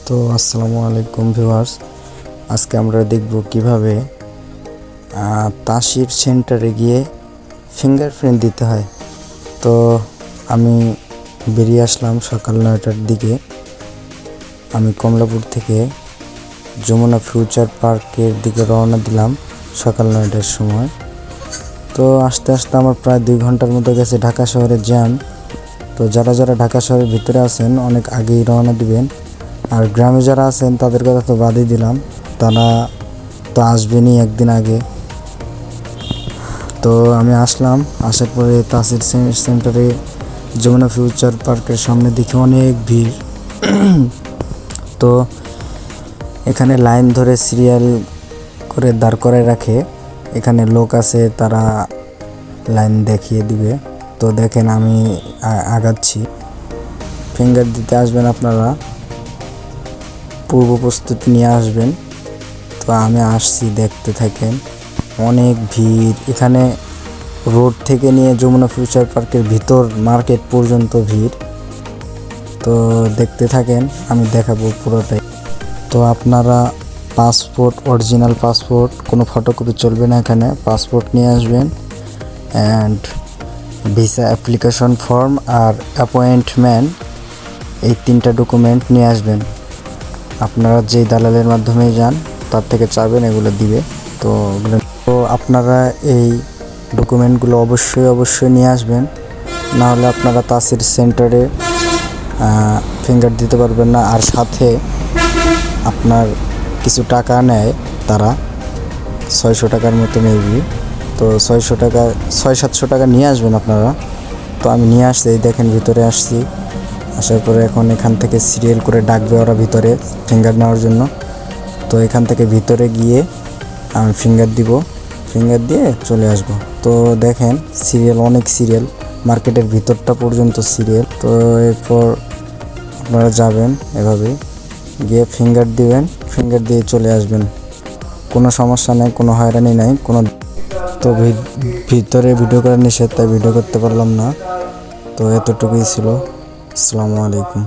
তো আসসালামু আলাইকুম ভিউয়ার্স, আজকে আমরা দেখব কিভাবে তাসির সেন্টারে গিয়ে ফিঙ্গারপ্রিন্ট দিতে হয়। তো আমি বেরিয়ে আসলাম সকাল 9টার দিকে। আমি কমলাপুর থেকে যমুনা ফিউচার পার্কের দিকে রওনা দিলাম সকাল 9টার সময়। তো আস্তে আস্তে আমার প্রায় 2 ঘন্টার মতো গেছে। ঢাকা শহরের জ্যাম। তো যারা যারা ঢাকা শহরের ভিতরে আছেন অনেক আগেই রওনা দিবেন, আর গ্রামে যারা আছেন তাদের কথা তো বাদই দিলাম, তারা তো আসবেনই একদিন আগে। তো আমি আসলাম, আসার পরে তাসির সেন্টারে যমুনা ফিউচার পার্কের সামনে দেখি অনেক ভিড়। তো এখানে লাইন ধরে সিরিয়াল করে দাঁড় করায় রাখে। এখানে লোক আছে, তারা লাইন দেখিয়ে দিবে। তো দেখেন আমি আগাচ্ছি। ফিঙ্গার দিতে আসবেন আপনারা, পূর্ব প্রস্তুতি নিয়ে আসবেন। তো আমি আসছি, দেখতে থাকেন। অনেক ভিড় এখানে, রোড থেকে নিয়ে যমুনা ফিউচার পার্কের ভিতর মার্কেট পর্যন্ত ভিড়। তো দেখতে থাকেন, আমি দেখাবো পুরোটাই। তো আপনারা পাসপোর্ট, অরিজিনাল পাসপোর্ট, কোনো ফটোকপি চলবে না এখানে। পাসপোর্ট নিয়ে আসবেন অ্যান্ড ভিসা অ্যাপ্লিকেশন ফর্ম আর অ্যাপয়েন্টমেন্ট, এই 3টা ডকুমেন্ট নিয়ে আসবেন। আপনারা যেই দালালের মাধ্যমে যান তার থেকে চাবেন, এগুলো দিবে। তো আপনারা এই ডকুমেন্টগুলো অবশ্যই নিয়ে আসবেন, নাহলে আপনারা তাসির সেন্টারে ফিঙ্গার দিতে পারবেন না। আর সাথে আপনার কিছু টাকা নেয় তারা, 600 টাকার মতো মেবি। তো 600-700 টাকা নিয়ে আসবেন আপনারা। তো আমি নিয়ে আসছি, দেখেন ভিতরে আসছি। আসার পরে এখন এখান থেকে সিরিয়াল করে ডাকবে ওরা ভিতরে ফিঙ্গার নেওয়ার জন্য। তো এখান থেকে ভিতরে গিয়ে আমি ফিঙ্গার দিব, ফিঙ্গার দিয়ে চলে আসব। তো দেখেন সিরিয়াল, অনেক সিরিয়াল, মার্কেটের ভিতরটা পর্যন্ত সিরিয়াল। তো এরপর আপনারা যাবেন, এভাবে গিয়ে ফিঙ্গার দিবেন, ফিঙ্গার দিয়ে চলে আসবেন। কোনো সমস্যা নেই, কোনো হয়রানি নাই কোনো। তো ভিতরে ভিডিও করা নিষেধ, তাই ভিডিও করতে পারলাম না। তো এতটুকুই ছিল। আসসালামু আলাইকুম।